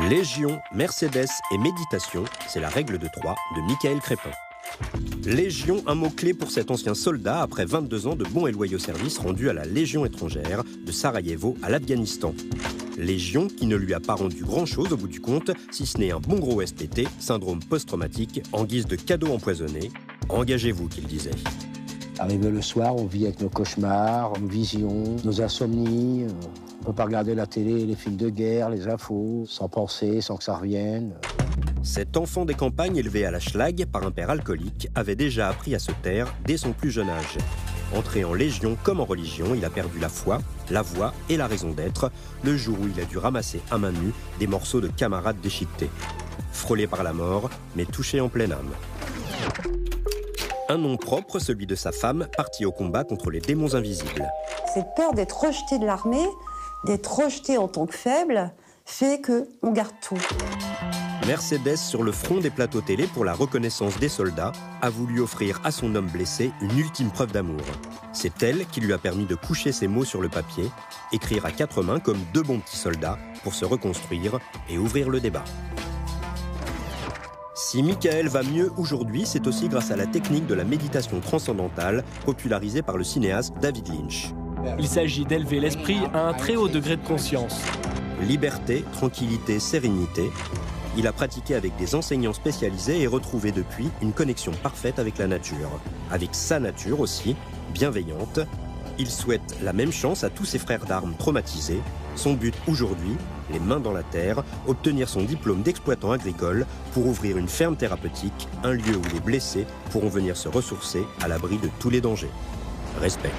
Légion, Mercedes et méditation, c'est la règle de 3 de Michael Crépin. Légion, un mot-clé pour cet ancien soldat après 22 ans de bons et loyaux services rendus à la Légion étrangère, de Sarajevo à l'Afghanistan. Légion qui ne lui a pas rendu grand-chose au bout du compte, si ce n'est un bon gros STT, syndrome post-traumatique, en guise de cadeau empoisonné. Engagez-vous, qu'il disait. Arrivé le soir, on vit avec nos cauchemars, nos visions, nos insomnies. On ne peut pas regarder la télé, les films de guerre, les infos, sans penser, sans que ça revienne. Cet enfant des campagnes élevé à la schlag par un père alcoolique avait déjà appris à se taire dès son plus jeune âge. Entré en Légion comme en religion, il a perdu la foi, la voix et la raison d'être le jour où il a dû ramasser à main nue des morceaux de camarades déchiquetés. Frôlé par la mort, mais touché en pleine âme. Un nom propre, celui de sa femme, partie au combat contre les démons invisibles. Cette peur d'être rejeté de l'armée, d'être rejeté en tant que faible, fait qu'on garde tout. Mercedes, sur le front des plateaux télé pour la reconnaissance des soldats, a voulu offrir à son homme blessé une ultime preuve d'amour. C'est elle qui lui a permis de coucher ses mots sur le papier, écrire à 4 mains comme 2 bons petits soldats pour se reconstruire et ouvrir le débat. Si Michael va mieux aujourd'hui, c'est aussi grâce à la technique de la méditation transcendantale popularisée par le cinéaste David Lynch. Il s'agit d'élever l'esprit à un très haut degré de conscience. Liberté, tranquillité, sérénité. Il a pratiqué avec des enseignants spécialisés et retrouvé depuis une connexion parfaite avec la nature. Avec sa nature aussi, bienveillante. Il souhaite la même chance à tous ses frères d'armes traumatisés. Son but aujourd'hui, les mains dans la terre, obtenir son diplôme d'exploitant agricole pour ouvrir une ferme thérapeutique, un lieu où les blessés pourront venir se ressourcer à l'abri de tous les dangers. Respect.